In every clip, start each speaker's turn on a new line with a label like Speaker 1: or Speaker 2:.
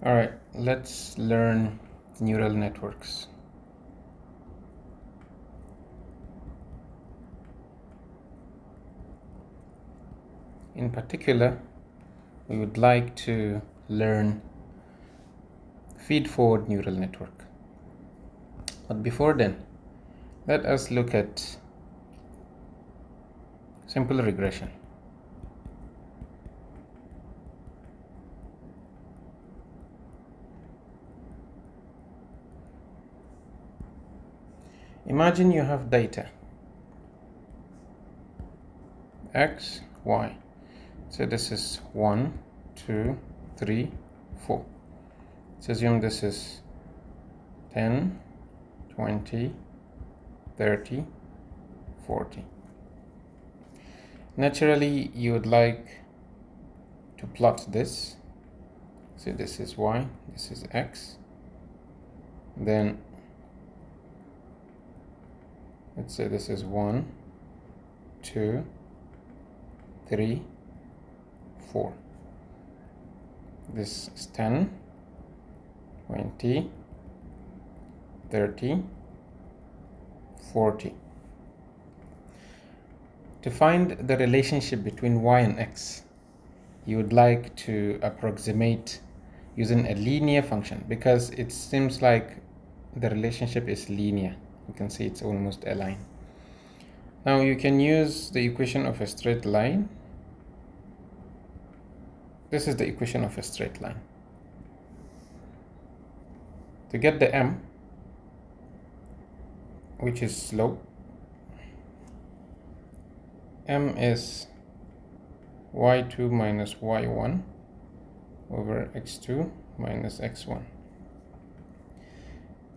Speaker 1: All right, let's learn neural networks. In particular, we would like to learn feed-forward neural network. But before then, let us look at simple regression. Imagine you have data x, y. So this is 1, 2, 3, 4. Let's assume this is 10, 20, 30, 40. Naturally, you would like to plot this. So this is y, this is x. Then let's say this is 1, 2, 3, 4. This is 10, 20, 30, 40. To find the relationship between y and x, you would like to approximate using a linear function because it seems like the relationship is linear. You can see it's almost a line. Now you can use the equation of a straight line. This is the equation of a straight line. To get the m, which is slope, m is y2 minus y1 over x2 minus x1.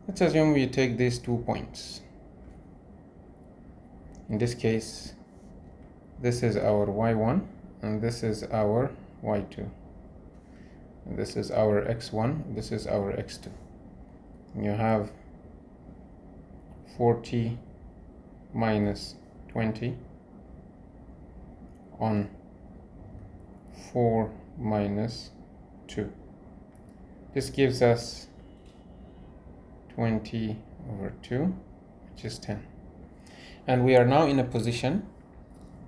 Speaker 1: Let's assume we take these 2 points. In this case, this is our y1 and this is our y2. And this is our x1, this is our x2. And you have 40 minus 20 on 4 minus 2. This gives us 20 over 2, which is 10. And we are now in a position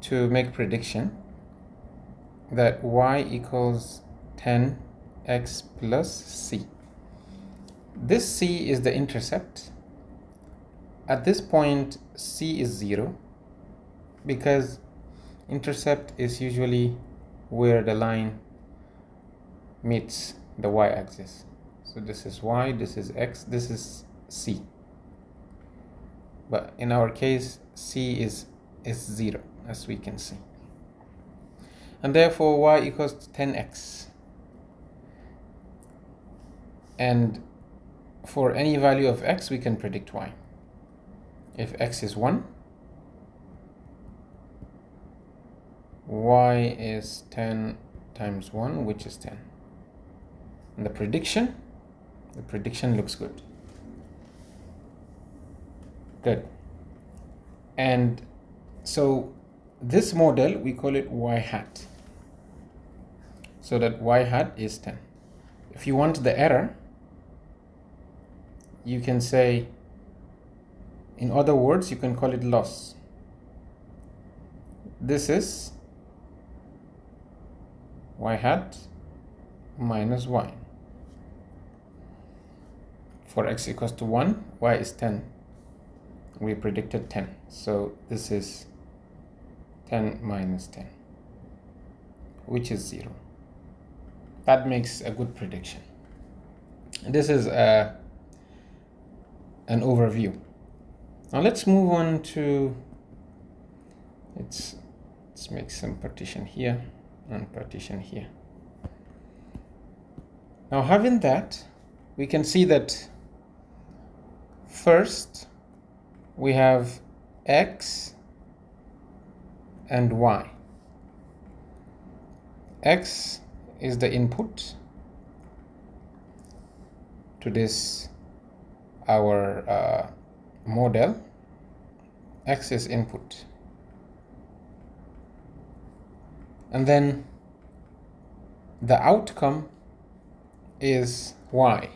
Speaker 1: to make prediction that y equals 10x plus c. This c is the intercept. At this point, c is 0 because intercept is usually where the line meets the y-axis. So this is y, this is x, this is c. But in our case, c is 0, as we can see. And therefore, y equals 10x. And for any value of x, we can predict y. If x is 1, y is 10 times 1, which is 10. And the prediction looks good. Good. And so this model, we call it y hat. So that y hat is 10. If you want the error, you can say, in other words, you can call it loss. This is y hat minus y. For x equals to 1, y is 10. We predicted 10. So this is 10 minus 10, which is 0. That makes a good prediction. This is an overview. Now let's move on to, let's make some partition here and partition here. Now having that, we can see that first we have x and y. X is the input to this, our model. X is input. And then the outcome is y.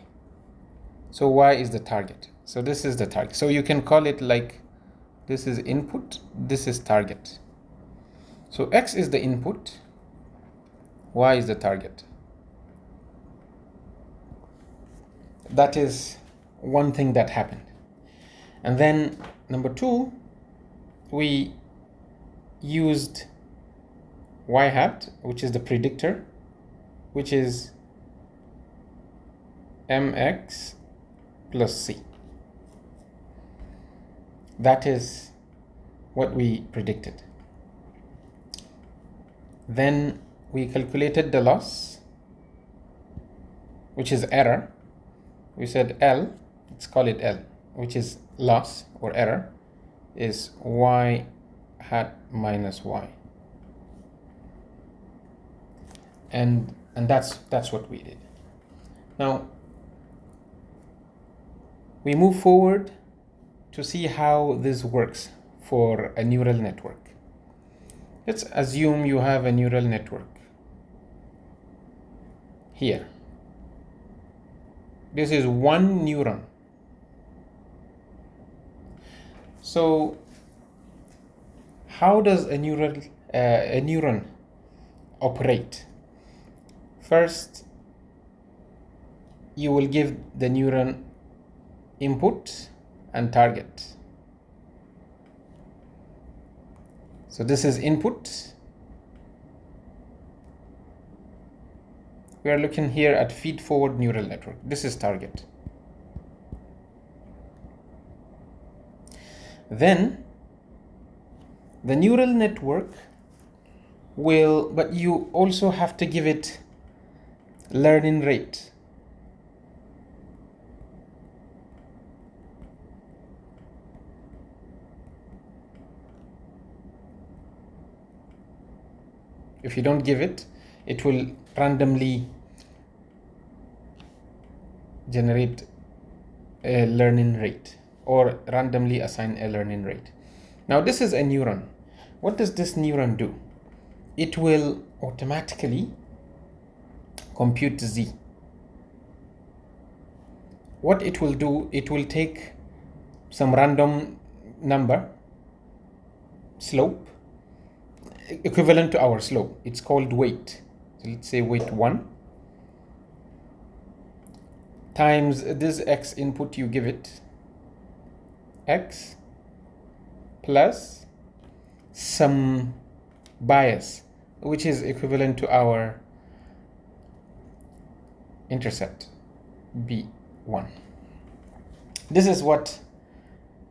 Speaker 1: So y is the target. So this is the target. So you can call it like this is input, this is target. So x is the input, y is the target. That is one thing that happened. And then number two, we used y hat, which is the predictor, which is mx plus c. That is what we predicted. Then we calculated the loss, which is error. We said L, let's call it L, which is loss or error, is y hat minus y. And that's what we did. Now we move forward to see how this works for a neural network. Let's assume you have a neural network here. This is one neuron. So how does a neuron operate? First, you will give the neuron input and target. So this is input. We are looking here at feed-forward neural network. This is target. Then the neural network will, but you also have to give it learning rate. If you don't give it, it will randomly generate a learning rate or randomly assign a learning rate. Now this is a neuron. What does this neuron do? It will automatically compute Z. What it will do, it will take some random number, slope, equivalent to our slope. It's called weight. So let's say weight 1 times this x input you give it, x plus some bias, which is equivalent to our intercept b1. This is what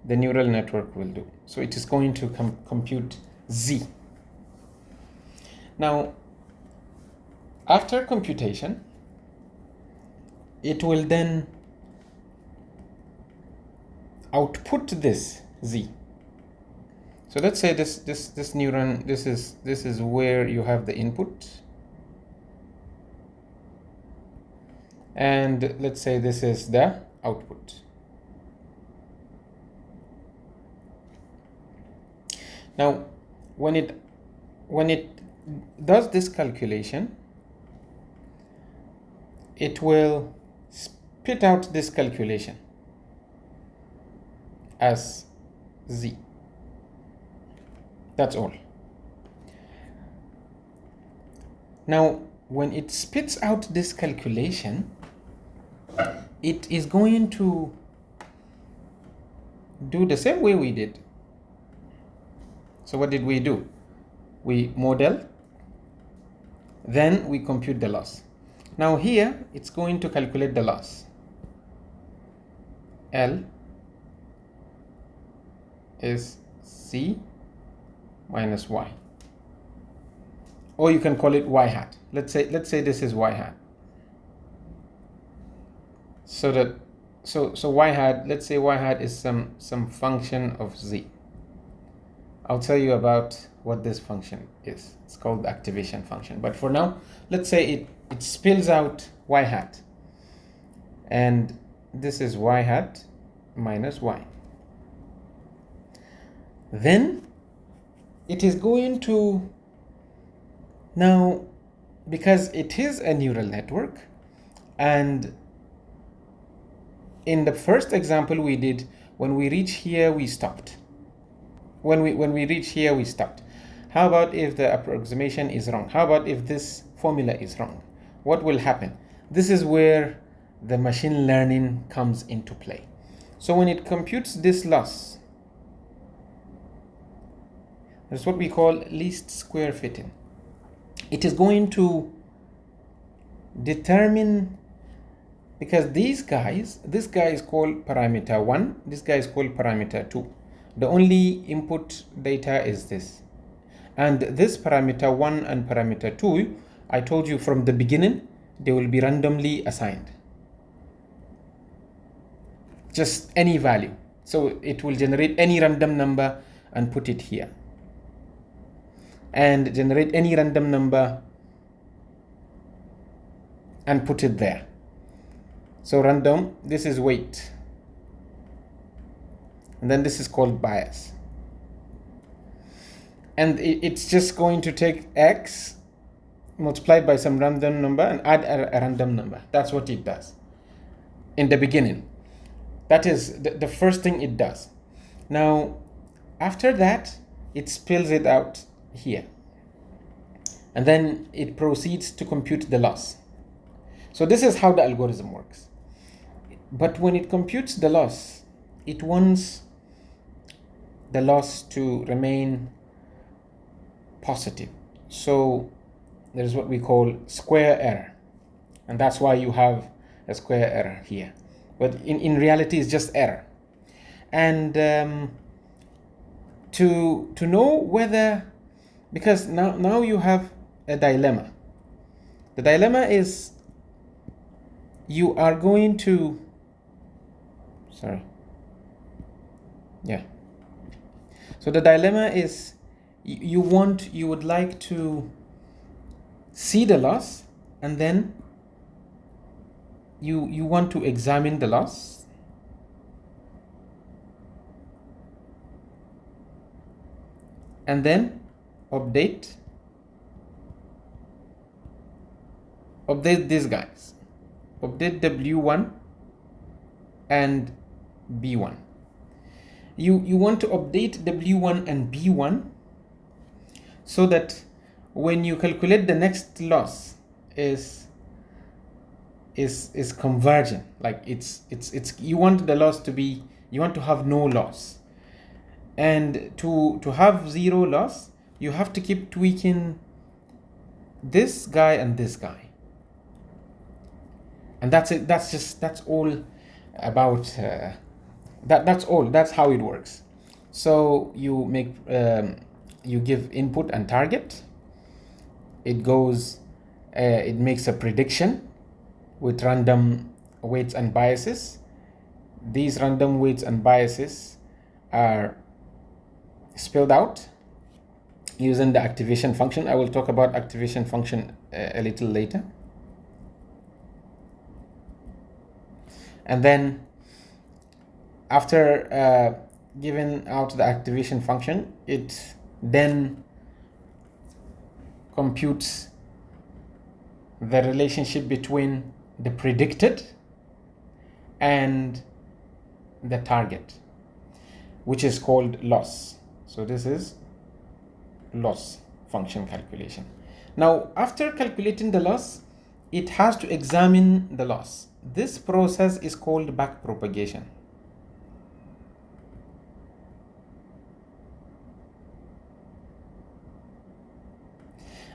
Speaker 1: the neural network will do. So it is going to compute Z. Now, after computation, it will then output this Z. So let's say this neuron, this is where you have the input, and let's say this is the output. Now, when it does this calculation, it will spit out this calculation as Z. That's all. Now, when it spits out this calculation, it is going to do the same way we did. So what did we do? We model, then we compute the loss. Now here, it's going to calculate the loss. L is C minus Y. Or you can call it Y hat. Let's say this is Y hat. So Y hat, let's say Y hat is some function of Z. I'll tell you about what this function is. It's called the activation function. But for now, let's say it spills out Y hat. And this is Y hat minus Y. Then it is going to, now, because it is a neural network, And in the first example we did, when we reach here, we stopped. When we reach here, we stopped. How about if the approximation is wrong? How about if this formula is wrong? What will happen? This is where the machine learning comes into play. So when it computes this loss, that's what we call least square fitting. It is going to determine, because these guys, this guy is called parameter 1, this guy is called parameter 2. The only input data is this. And this parameter 1 and parameter 2, I told you from the beginning, they will be randomly assigned. Just any value. So it will generate any random number and put it here. And generate any random number and put it there. So random, this is weight. And then this is called bias. And it's just going to take X multiplied by some random number and add a random number. That's what it does in the beginning. That is the first thing it does. Now, after that, it spills it out here. And then it proceeds to compute the loss. So this is how the algorithm works. But when it computes the loss, it wants the loss to remain positive. So there's what we call square error. And that's why you have a square error here. But in reality, it's just error. And to know whether, because now you have a dilemma. The dilemma is you are going to, So the dilemma is you would like to see the loss, and then you want to examine the loss, and then update these guys, update W1 and B1. You want to update W1 and B1 so that when you calculate the next loss is convergent. Like it's you want the loss to be, you want to have no loss, and to have zero loss, you have to keep tweaking this guy and this guy, and that's it. That's all about that's all. That's how it works. So you make you give input and target. It goes it makes a prediction with random weights and biases. These random weights and biases are spelled out using the activation function. I will talk about activation function a little later. And then after giving out the activation function, it then computes the relationship between the predicted and the target, which is called loss. So this is loss function calculation. Now, after calculating the loss, it has to examine the loss. This process is called backpropagation.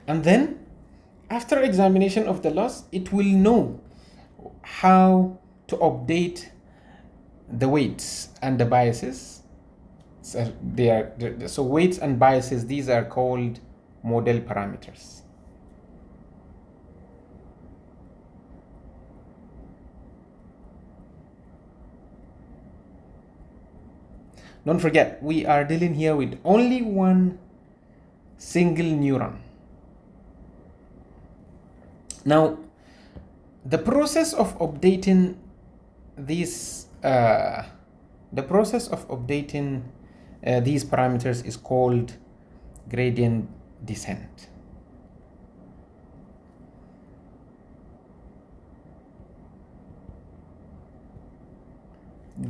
Speaker 1: And then, after examination of the loss, it will know how to update the weights and the biases. So so weights and biases, these are called model parameters. Don't forget, we are dealing here with only one single neuron. Now, the process of updating these these parameters is called gradient descent.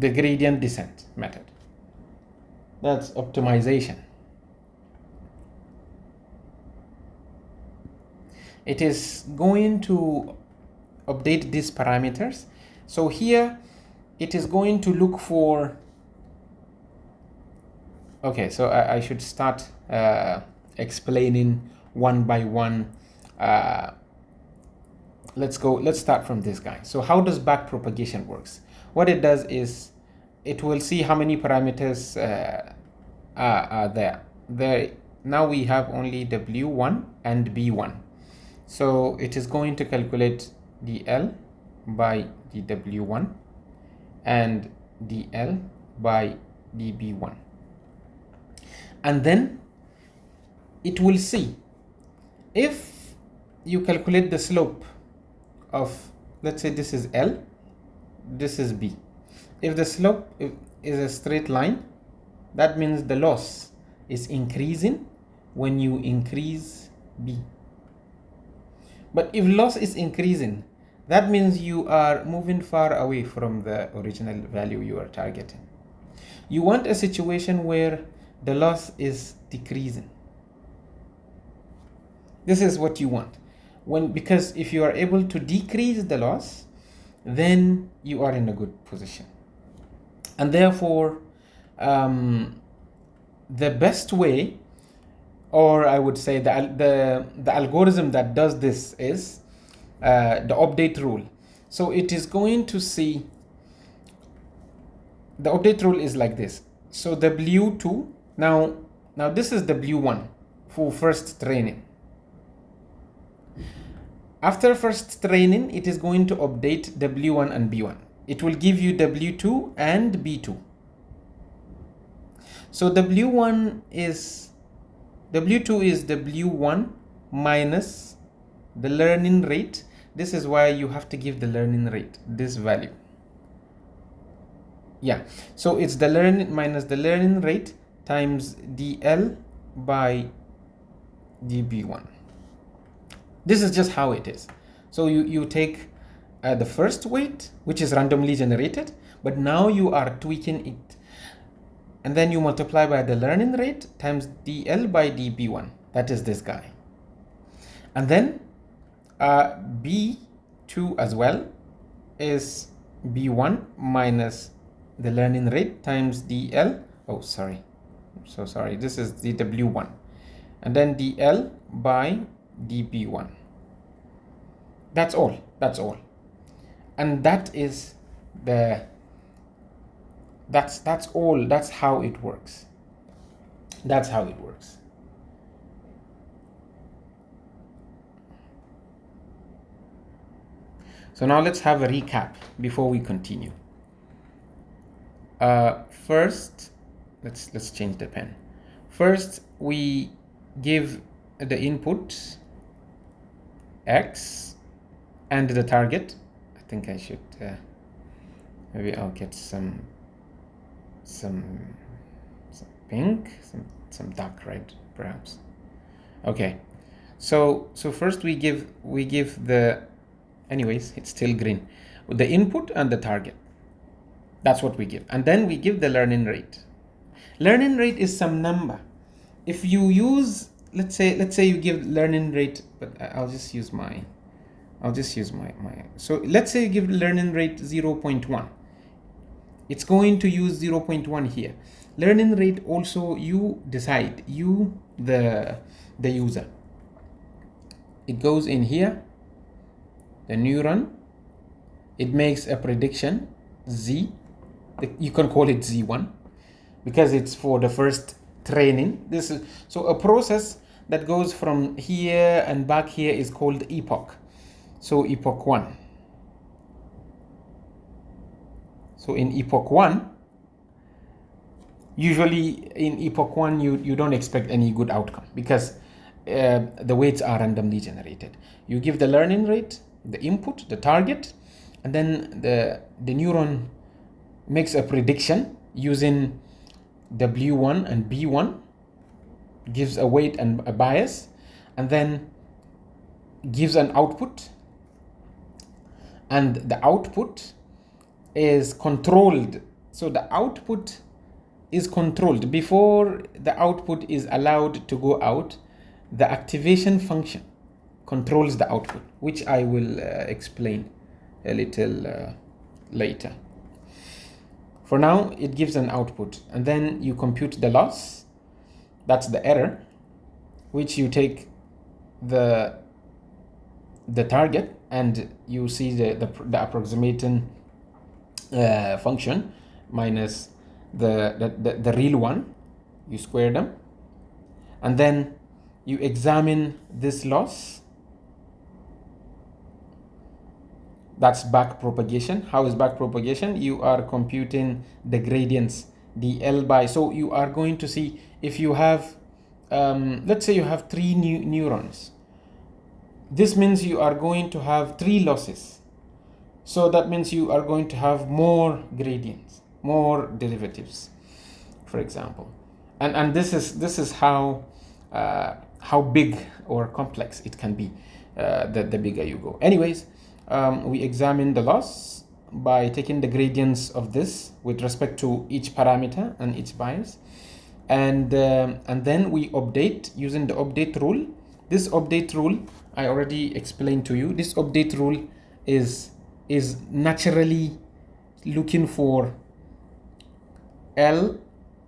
Speaker 1: the gradient descent method. That's optimization. It is going to update these parameters. So here it is going to look for, okay, so I should start explaining one by one. Let's start from this guy. So how does backpropagation works? What it does is it will see how many parameters are there. Now we have only W1 and B1. So it is going to calculate dl by dw1 and dl by db1. And then it will see if you calculate the slope of, let's say this is L, this is B. If the slope is a straight line, that means the loss is increasing when you increase B. But if loss is increasing, that means you are moving far away from the original value you are targeting. You want a situation where the loss is decreasing. This is what you want. Because if you are able to decrease the loss, then you are in a good position. And therefore, the best way, or I would say the algorithm that does this is the update rule. So it is going to see, the update rule is like this. So W2, now this is W1 for first training. After first training, it is going to update W1 and B1. It will give you W2 and B2. So W2 is W1 minus the learning rate. This is why you have to give the learning rate this value. Yeah, so it's the learning minus the learning rate times dl by db1. This is just how it is. So you take the first weight, which is randomly generated, but now you are tweaking it. And then you multiply by the learning rate times dl by db1. That is this guy. And then b2 as well is b1 minus the learning rate times dl. Oh, sorry. I'm so sorry. This is the w1. And then dl by db1. That's all. That's all. And that is that's all. That's how it works. That's how it works. So now let's have a recap before we continue. First, let's change the pen. First, we give the input X and the target. I think I should maybe I'll get some pink, some dark red perhaps. Okay, so first we give the, anyways, it's still green, the input and the target. That's what we give, and then we give the learning rate. Learning rate is some number. If you use, let's say you give learning rate, but I'll just use my so let's say you give learning rate 0.1. It's going to use 0.1 here. Learning rate also you decide, the user. It goes in here, the neuron, it makes a prediction Z. You can call it Z1 because it's for the first training. This is so a process that goes from here and back here is called epoch. So epoch 1. So in epoch 1, usually in epoch 1 you don't expect any good outcome because the weights are randomly generated. You give the learning rate, the input, the target, and then the neuron makes a prediction using W1 and B1, gives a weight and a bias, and then gives an output. And the output is controlled. So the output is controlled. Before the output is allowed to go out, the activation function controls the output, which I will explain a little later. For now, it gives an output, and then you compute the loss. That's the error, which you take the target, and you see the approximating function minus the real one. You square them, and then you examine this loss. That's back propagation. How is back propagation? You are computing the gradients, the L by. So you are going to see if you have, let's say you have 3 neurons. This means you are going to have 3 losses. So that means you are going to have more gradients, more derivatives, for example. And this is how big or complex it can be, the bigger you go. Anyways, we examine the loss by taking the gradients of this with respect to each parameter and each bias, and then we update using the update rule. This update rule I already explained to you. This update rule is naturally looking for L,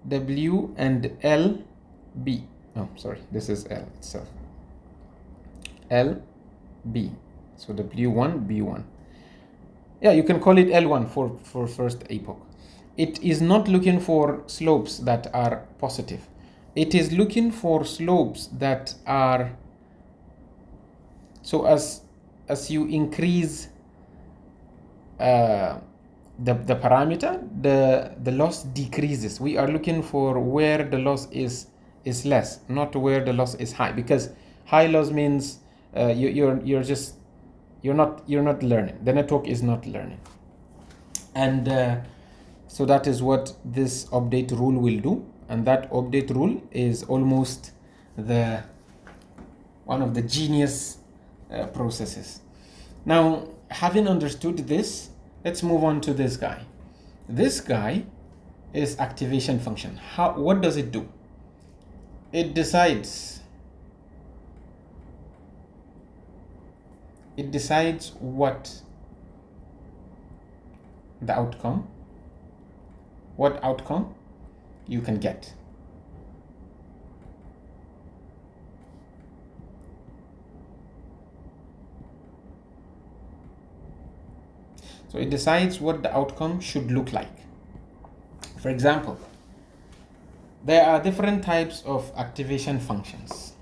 Speaker 1: W, and L, B. Oh, sorry, this is L itself. L, B. So W1, B1. Yeah, you can call it L1 for first epoch. It is not looking for slopes that are positive. It is looking for slopes that are, so as you increase the parameter, the loss decreases. We are looking for where the loss is less, not where the loss is high, because high loss means you're not learning. The network is not learning, and so that is what this update rule will do. And that update rule is almost one of the genius processes. Now, having understood this, let's move on to this guy. This guy is activation function. What does it do? It decides what outcome you can get. So it decides what the outcome should look like. For example, there are different types of activation functions.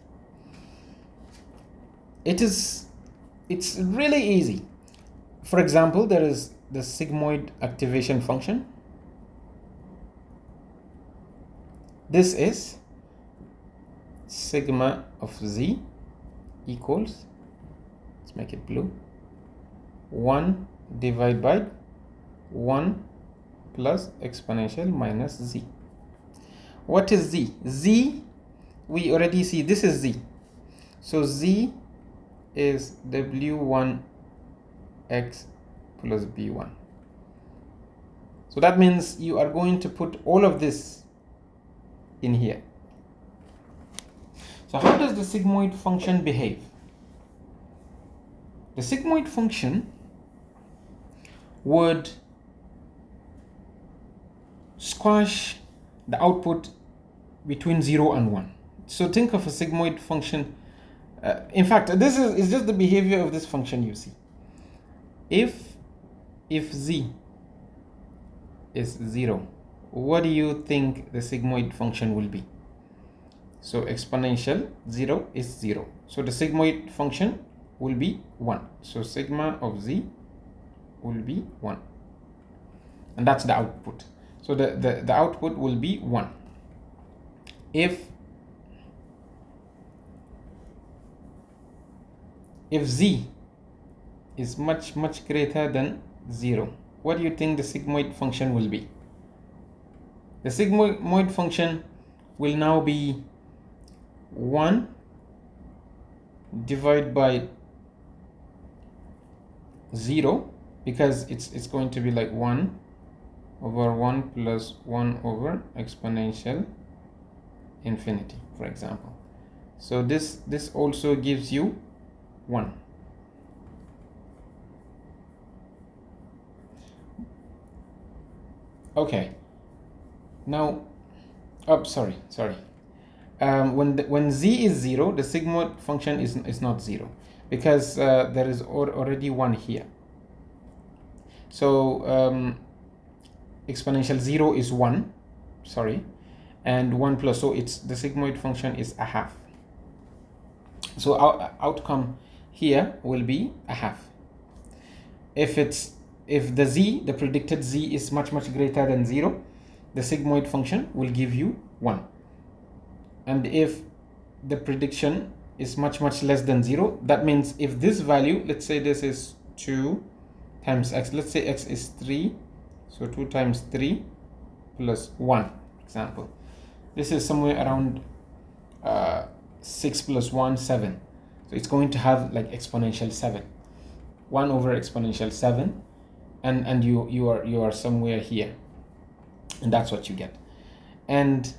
Speaker 1: It's really easy. For example, there is the sigmoid activation function. This is sigma of z equals, let's make it blue, 1 divided by 1 plus exponential minus z. What is z? Z, we already see this is z. So z is w1 x plus b1. So that means you are going to put all of this in here. So how does the sigmoid function behave? The sigmoid function would squash the output between 0 and 1. So think of a sigmoid function. In fact, this is just the behavior of this function you see. If z is 0, what do you think the sigmoid function will be? So exponential 0 is 0. So the sigmoid function will be 1. So sigma of z will be 1. And that's the output. So the output will be 1. If z is much greater than 0, what do you think the sigmoid function will be? The sigmoid function will now be 1 divided by 0, because it's going to be like 1 over 1 plus 1 over exponential infinity, for example. So this also gives you 1. Okay, now, oh, sorry. When z is 0, the sigmoid function is not 0, because there is already 1 here. So exponential 0 is 1, sorry, and 1 plus, so it's the sigmoid function is a half. So our outcome here will be a half. If the z, the predicted z, is much greater than 0, the sigmoid function will give you 1. And if the prediction is much less than 0, that means if this value, let's say this is 2 times x, let's say x is 3, so 2 times 3 plus 1, example. This is somewhere around 6 plus 1, 7. So it's going to have like exponential 7. 1 over exponential 7, and you are somewhere here, and that's what you get. And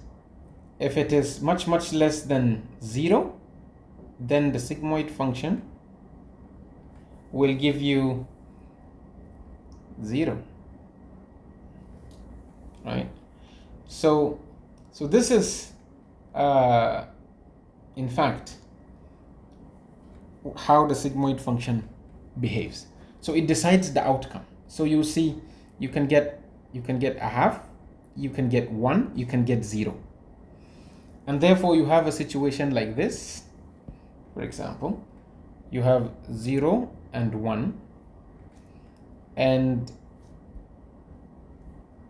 Speaker 1: if it is much less than 0, then the sigmoid function will give you 0, right? So this is in fact how the sigmoid function behaves. So it decides the outcome. So you see, you can get a half, you can get 1, you can get 0. And therefore you have a situation like this. For example, you have 0 and 1, and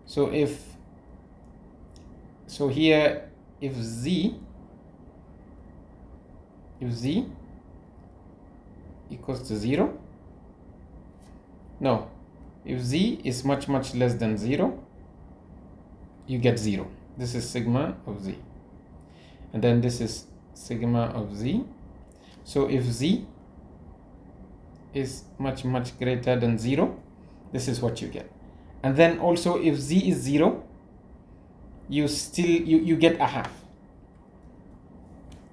Speaker 1: so here, if z equals to 0, no, if z is much less than 0, you get 0. This is sigma of z, and then this is sigma of z. So if z is much greater than 0, this is what you get. And then also if z is 0, you get a half.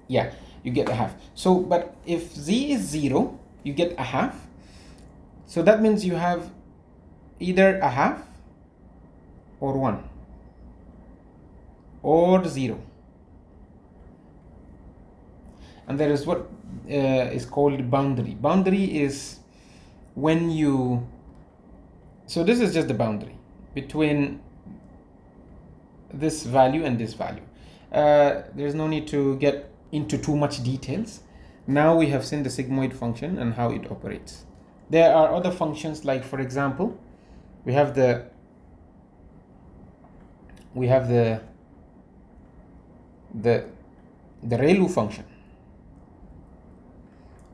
Speaker 1: Yeah, you get a half. So but if z is 0, you get a half. So that means you have either a half or 1 or 0. And there is what is called boundary. Boundary is when you, so this is just the boundary between this value and this value. There's no need to get into too much details. Now we have seen the sigmoid function and how it operates. There are other functions, like for example, we have the ReLU function.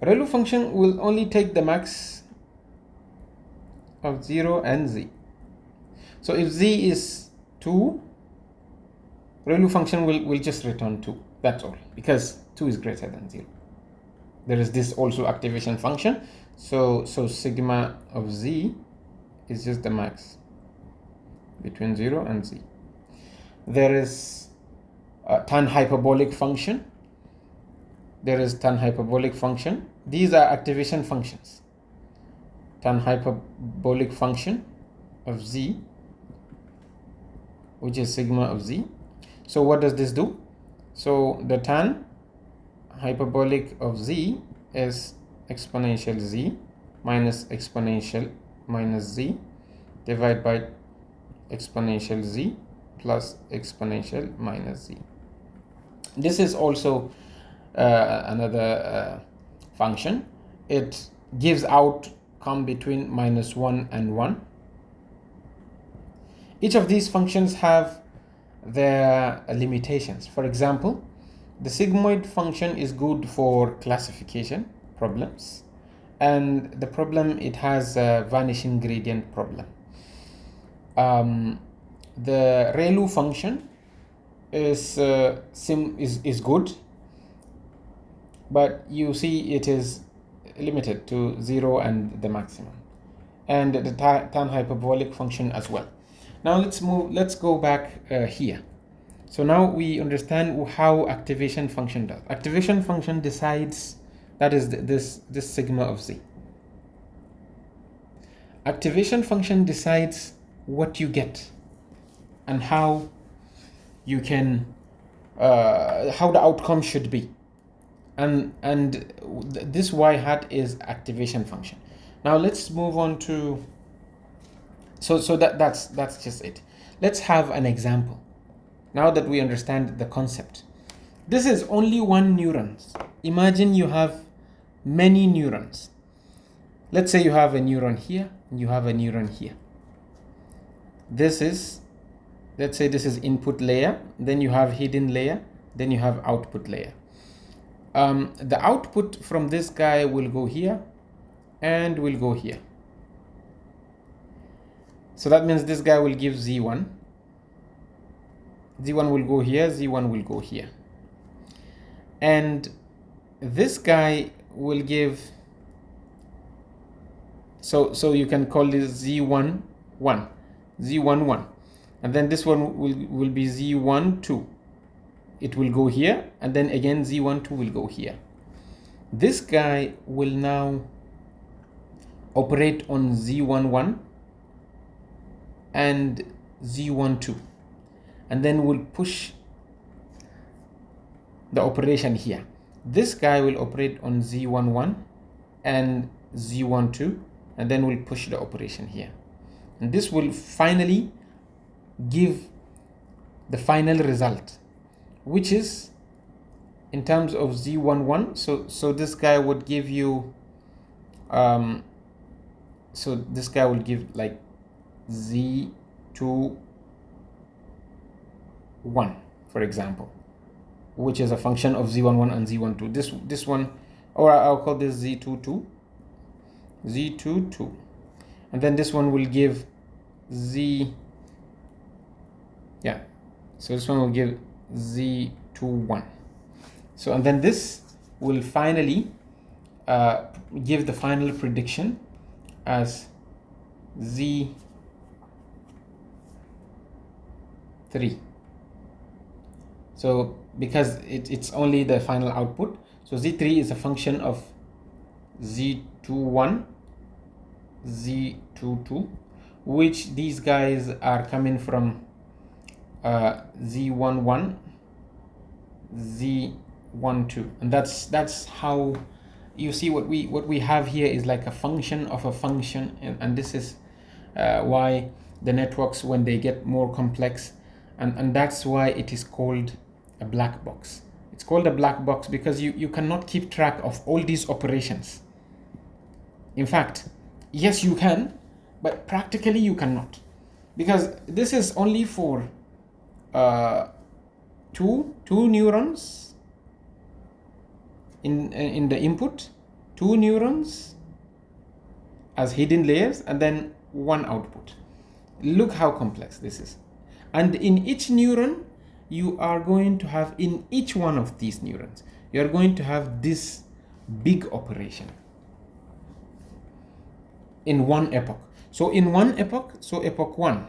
Speaker 1: ReLU function will only take the max of 0 and z. So if z is 2, ReLU function will just return 2. That's all, because 2 is greater than 0. There is this also activation function. So sigma of z is just the max between 0 and z. There is a tan hyperbolic function. These are activation functions. Tan hyperbolic function of z, which is sigma of z. So what does this do? So the tan hyperbolic of z is exponential z minus exponential minus z divided by exponential z plus exponential minus z. This is also another function. It gives outcome between -1 and 1. Each of these functions have their limitations. For example, the sigmoid function is good for classification problems, and the problem it has a vanishing gradient problem. The ReLU function is good, but you see it is limited to 0 and the maximum, and the tan hyperbolic function as well. Now let's go back here. So now we understand how activation function does. Activation function decides, that is this sigma of z. Activation function decides what you get and how you can, how the outcome should be. And this y hat is activation function. Now let's move on to, so that's just it. Let's have an example. Now that we understand the concept, this is only one neuron. Imagine you have many neurons. Let's say you have a neuron here and you have a neuron here. This is, let's say this is input layer, then you have hidden layer, then you have output layer. The output from this guy will go here and will go here. So that means this guy will give Z1. Z1 will go here, Z1 will go here. And this guy will give, so you can call this Z1, 1, Z1, 1. And then this one will be Z1, 2. It will go here, and then again Z1, 2 will go here. This guy will now operate on Z1, 1 and Z1, 2. And then we'll push the operation here. This guy will operate on Z1, 1 and Z1, 2, and then we'll push the operation here. And this will finally give the final result, which is in terms of Z1, 1. So this guy would give you, so this guy will give like Z2, 1, for example, which is a function of Z1, 1 and Z1, 2. This one, or I'll call this Z2, 2, Z2, 2. And then this one will give Z, yeah, so this one will give Z2, 1. So, and then this will finally give the final prediction as Z3. So because it's only the final output, so Z3 is a function of Z2, 1, Z2, 2, which these guys are coming from Z1, 1, Z1, 2, and that's how you see what we have here is like a function of a function, and this is why the networks, when they get more complex, and that's why it is called a black box. It's called a black box because you cannot keep track of all these operations. In fact, yes, you can, but practically you cannot, because this is only for two neurons in the input, 2 neurons as hidden layers, and then 1 output. Look how complex this is. And in each neuron, you are going to have, in each one of these neurons, you are going to have this big operation in one epoch. So in one epoch, so epoch 1,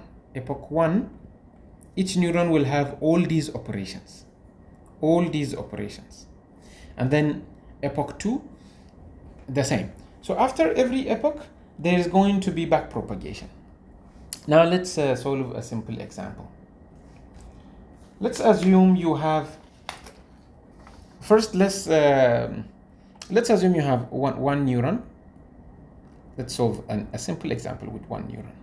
Speaker 1: each neuron will have all these operations. And then epoch 2, the same. So after every epoch, there is going to be back propagation. Now let's solve a simple example. Let's assume you have, first let's assume you have one neuron. Let's solve a simple example with one neuron.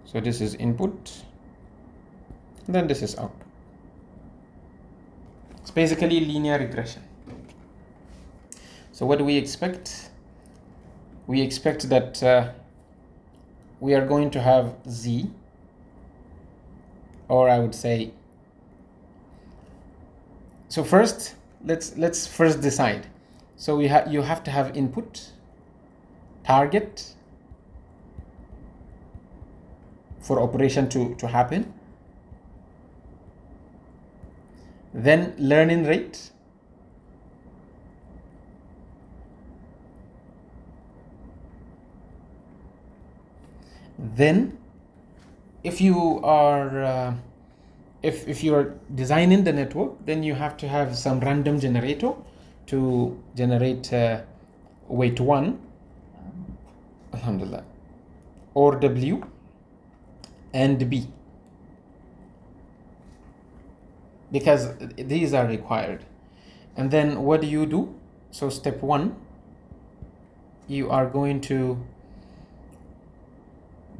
Speaker 1: So this is input, and then this is output. It's basically linear regression. So what do we expect? We expect that we are going to have Z, or I would say, so first let's first decide. So you have to have input, target for operation to happen, then learning rate, Then if you are if you are designing the network, then you have to have some random generator to generate weight 1, alhamdulillah, or W and B, because these are required. And then what do you do? So step 1, you are going to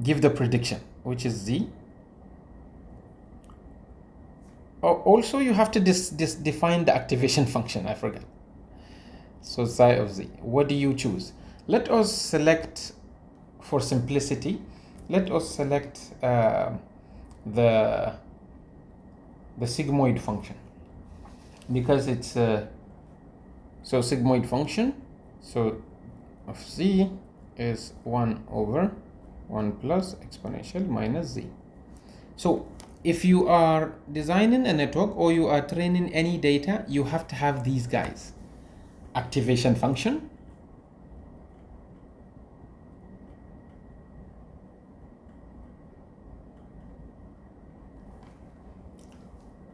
Speaker 1: give the prediction, which is Z. Also, you have to define the activation function. I forgot. So psi of Z. What do you choose? Let us select, for simplicity, let us select the sigmoid function, because it's so sigmoid function. So of Z is 1 over 1 plus exponential minus Z. So if you are designing a network or you are training any data, you have to have these guys: activation function,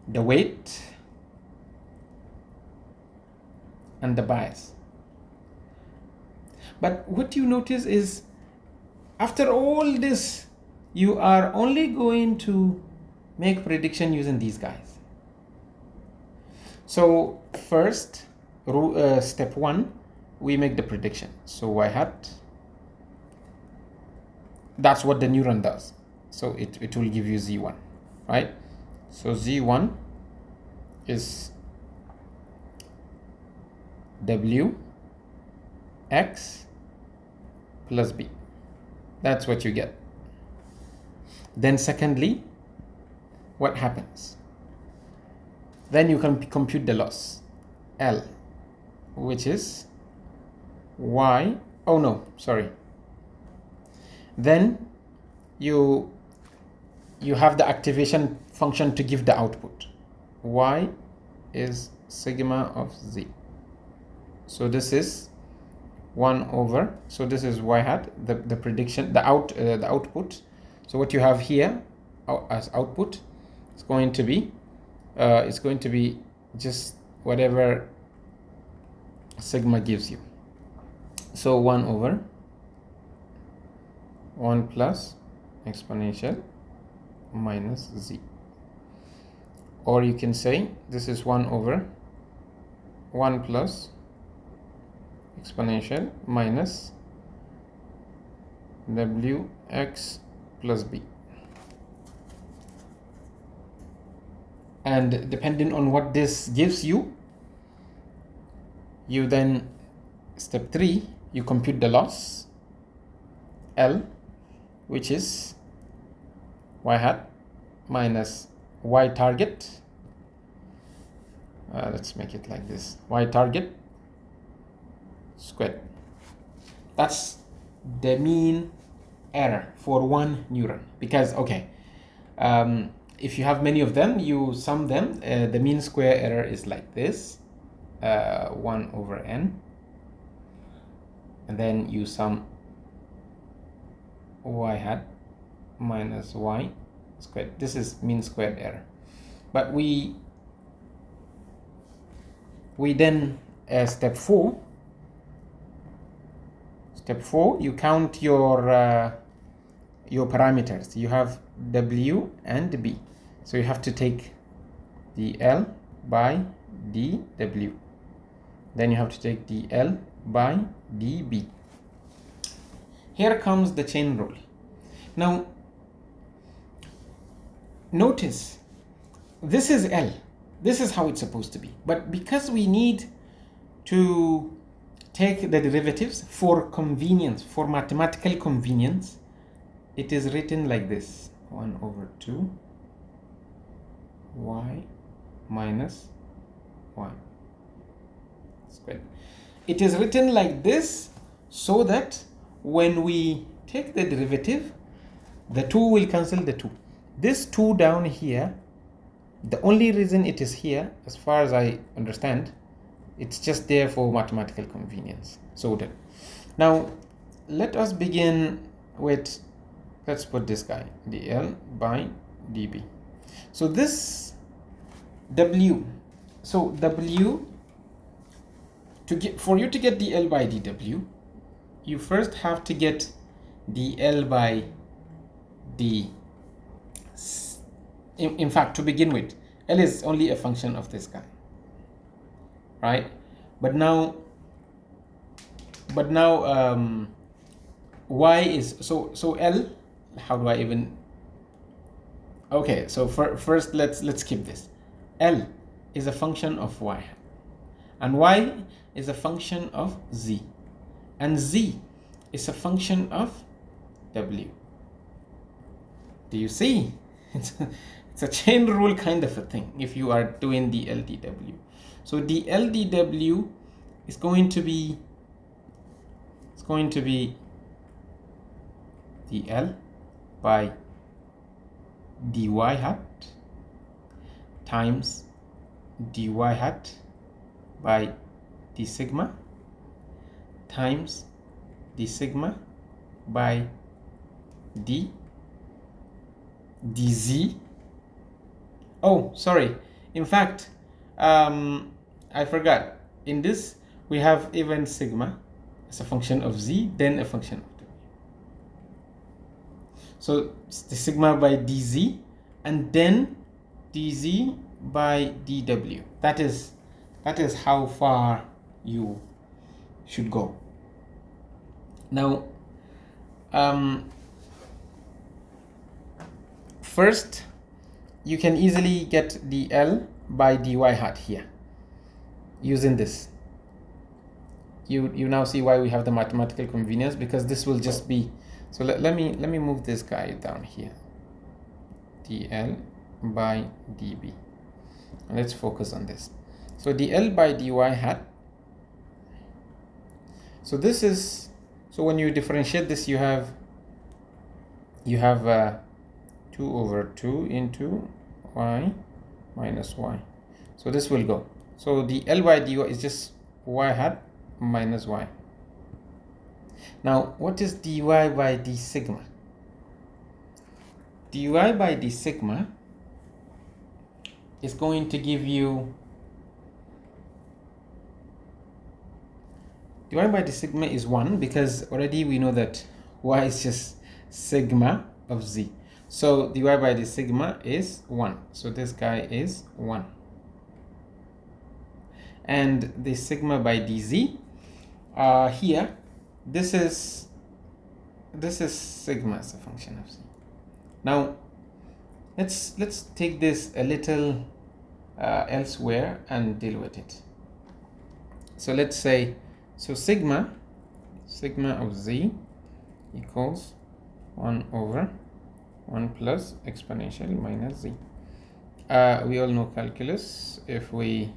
Speaker 1: the weight, and the bias. But what you notice is, after all this, you are only going to make prediction using these guys. So first, step 1, we make the prediction. So y hat, that's what the neuron does. So it will give you Z1, right? So Z1 is W X plus B. That's what you get. Then secondly, what happens? Then you can compute the loss, L, which is Y. Oh no, sorry. Then you have the activation function to give the output. Y is sigma of Z. So this is 1 over, so this is y hat, the prediction, the output. So what you have here as output is going to be just whatever sigma gives you. So 1 over 1 plus exponential minus Z, or you can say this is 1 over 1 plus exponential minus Wx plus B. And depending on what this gives you, you then, step 3, you compute the loss, L, which is y hat minus y target. Let's make it like this, y target squared. That's the mean error for one neuron, because if you have many of them, you sum them, the mean square error is like this, 1 over n, and then you sum y hat minus y squared. This is mean squared error. But we then step 4, you count your parameters. You have W and B, so you have to take dL by dW, then you have to take dL by dB. Here comes the chain rule. Now notice, this is L, this is how it's supposed to be, but because we need to take the derivatives for convenience, for mathematical convenience, it is written like this: 1 over 2 y minus y squared. It is written like this so that when we take the derivative, the 2 will cancel the 2. This 2 down here, the only reason it is here, as far as I understand, it's just there for mathematical convenience. So then, now let us begin with let's put this guy, dl by db. So this w, so w, to get, for you to get dl by dw, you first have to get dl by d. In fact, to begin with, L is only a function of this guy, right? But now y is, so L, how do I even, okay, so first let's keep this. L is a function of y, and y is a function of z, and z is a function of w. Do you see? It's a chain rule kind of a thing if you are doing the LDW. So the LDW is going to be, dl by dy hat times dy hat by d sigma times d sigma by dz. Oh, sorry. In fact, I forgot. In this, we have even sigma as a function of z, then a function of w. So it's the sigma by dz, and then dz by dw. That is how far you should go. Now, first, you can easily get dl by dy hat here using this. You now see why we have the mathematical convenience, because this will just be, so let me move this guy down here, dl by db, and let's focus on this. So dl by dy hat, so this is, so when you differentiate this, you have 2 over 2 into y minus y. So this will go. So the L by dy is just y hat minus y. Now, what is dy by d sigma? dy by d sigma is going to give you, dy by d sigma is 1, because already we know that y is just sigma of z. So dy by d sigma is 1. So this guy is 1. And the sigma by dz, here, this is sigma as a function of z. Now, let's take this a little elsewhere and deal with it. So let's say, so sigma of z equals 1 over 1 plus exponential minus z. We all know calculus. If we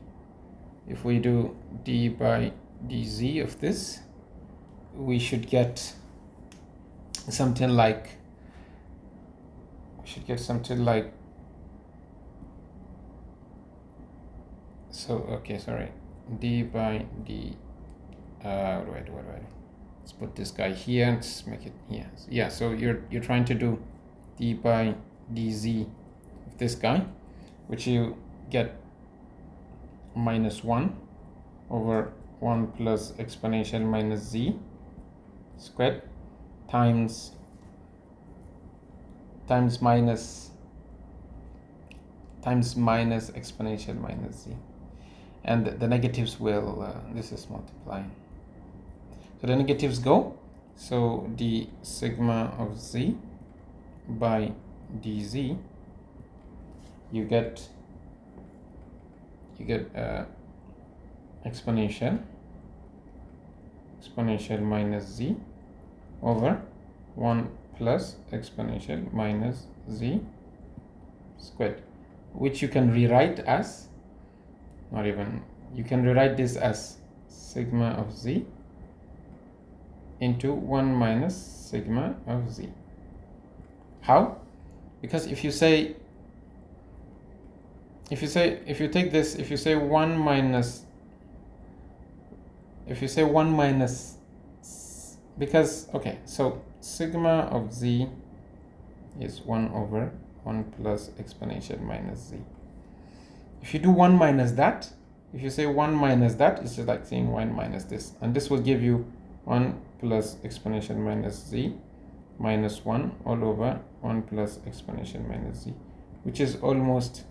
Speaker 1: do d by dz of this, we should get something like, so okay, sorry, d by d, wait, let's put this guy here and let's make it here. Yeah, so you're trying to do d by dz of this guy, which you get minus 1 over 1 plus exponential minus z squared times minus exponential minus z, and the negatives will, this is multiplying, so the negatives go, so the sigma of z by dz, you get exponential minus z over 1 plus exponential minus z squared, which you can rewrite as, you can rewrite this as sigma of z into 1 minus sigma of z. How? Because if you take this, if you say 1 minus, because, okay, so sigma of z is 1 over 1 plus exponential minus z. If you do 1 minus that, if you say 1 minus that, it's just like saying 1 minus this, and this will give you 1 plus exponential minus z minus 1 all over 1 plus exponential minus z, which is almost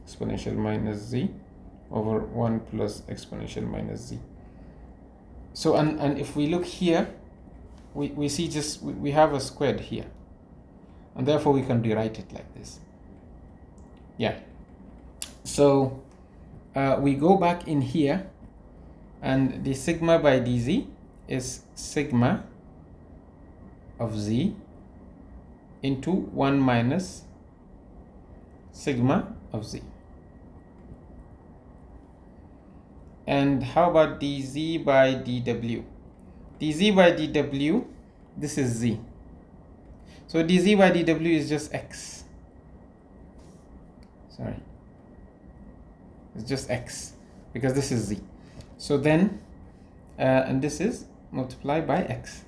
Speaker 1: exponential minus z over 1 plus exponential minus z. So, and if we look here, we see just, we have a squared here, and therefore we can rewrite it like this. Yeah. So we go back in here, and the sigma by dz is sigma of z into 1 minus sigma of z. And how about dz by dw? dz by dw, this is z. So dz by dw is just x. Sorry. It's just x, because this is z. So then, and this is multiplied by x.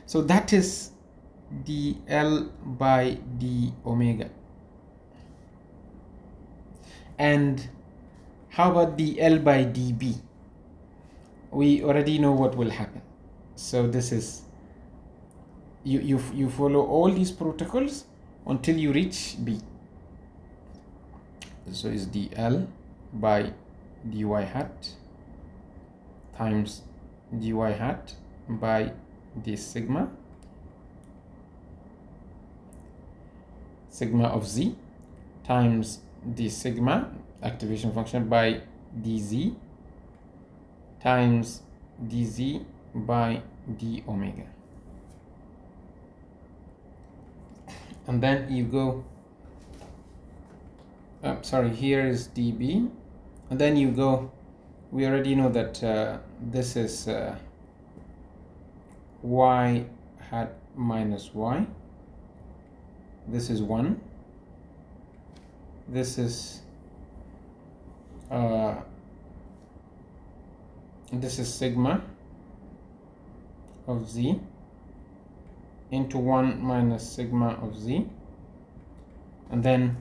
Speaker 1: So that is dl by d omega. And how about dl by db? We already know what will happen. So this is, you follow all these protocols until you reach b. So is dl by dy hat times dy hat by the sigma of z times the sigma activation function by dz times dz by d omega. And then you go, sorry, here is db, and then you go, we already know that this is y hat minus y, this is 1, this is sigma of z into 1 minus sigma of z, and then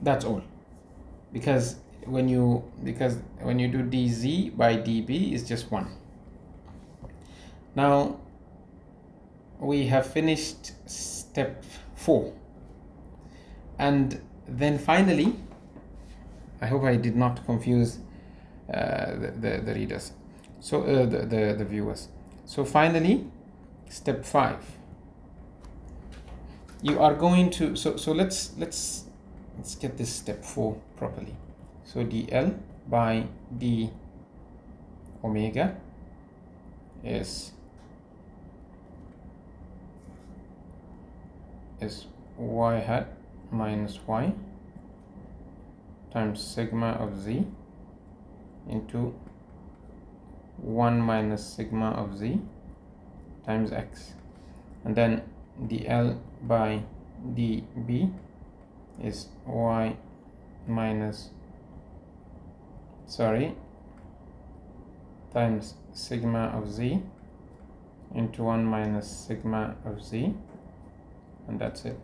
Speaker 1: that's all, because when you do dz by db is just 1. Now we have finished step 4, and then finally, I hope I did not confuse the readers, so the viewers. So finally, step 5, you are going to, so let's get this step 4 properly. So dl by d omega is y hat minus y times sigma of z into 1 minus sigma of z times x, and then dl by db is y minus, times sigma of z into 1 minus sigma of z, and that's it.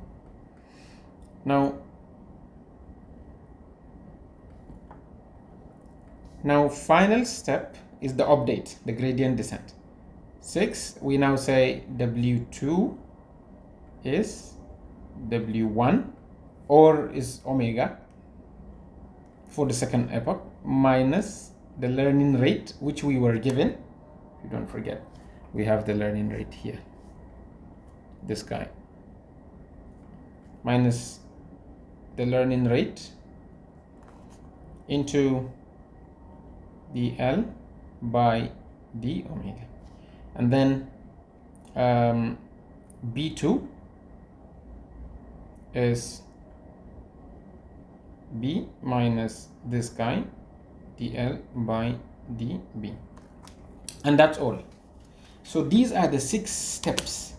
Speaker 1: Now final step is the update, the gradient descent. 6, we now say w2 is w1, or is omega for the second epoch, minus the learning rate which we were given. If you don't forget, we have the learning rate here, this guy, minus the learning rate into dl by d omega, and then b2 is b minus this guy dl by db, and that's all. So these are the 6 steps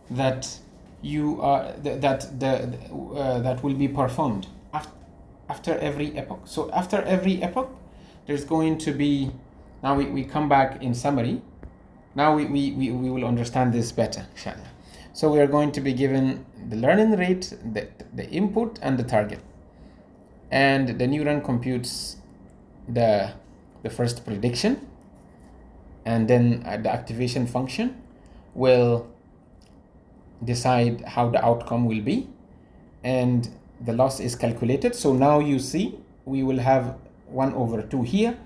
Speaker 1: that you are that will be performed after every epoch. So after every epoch, there's going to be, now we come back in summary. Now we will understand this better, inshallah. So we are going to be given the learning rate, the input, and the target. And the neuron computes the first prediction, and then the activation function will decide how the outcome will be, and the loss is calculated. So now you see we will have 1/2 here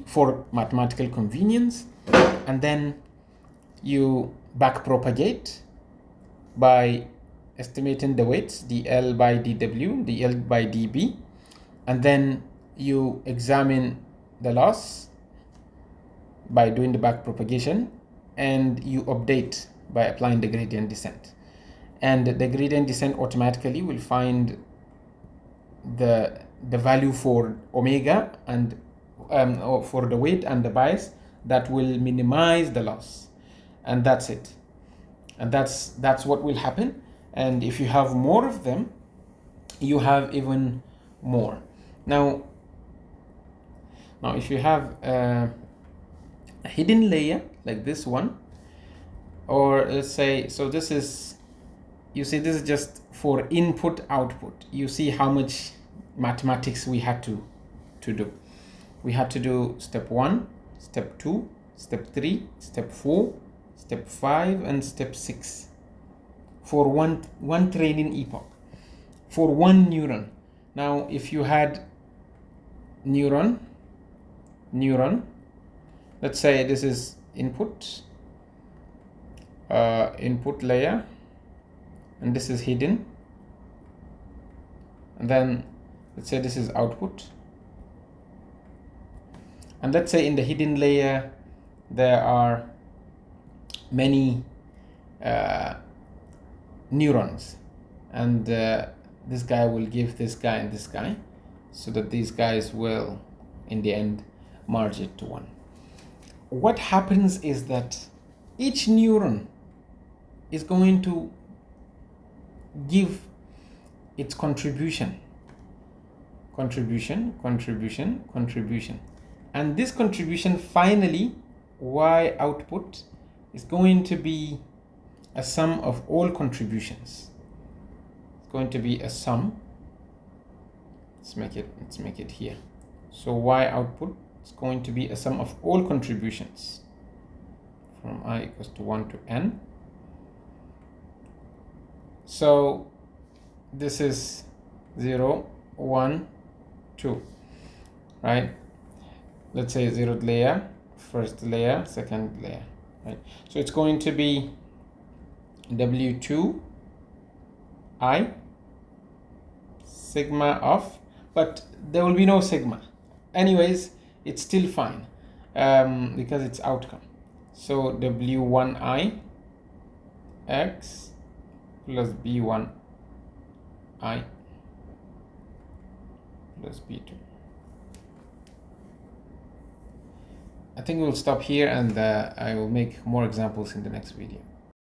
Speaker 1: for mathematical convenience, and then you back propagate by estimating the weights, dl by dw, dl by db, and then you examine the loss by doing the back propagation, and you update by applying the gradient descent. And the gradient descent automatically will find the value for omega and or for the weight and the bias that will minimize the loss, and that's it. And that's what will happen. And if you have more of them, you have even more. Now if you have a hidden layer like this one, or let's say, so this is, you see, this is just for input output. You see how much mathematics we had to do. We had to do step 1, step 2, step 3, step 4, step 5, and step 6 for one training epoch for one neuron. Now if you had neuron, let's say this is input layer, and this is hidden, and then let's say this is output, and let's say in the hidden layer there are many neurons, and this guy will give this guy and this guy, so that these guys will in the end merge it to one. What happens is that each neuron is going to give its contribution, and this contribution, finally Y output, is going to be a sum of all contributions. It's going to be a sum. Let's make it here. So Y output is going to be a sum of all contributions from I equals to 1 to n. So this is 0, 1, 2, right? Let's say 0th layer, first layer, second layer, right? So it's going to be W2 I sigma of, but there will be no sigma. Anyways, it's still fine because it's outcome. So W1I x plus B1I plus B2. I think we'll stop here, and I will make more examples in the next video.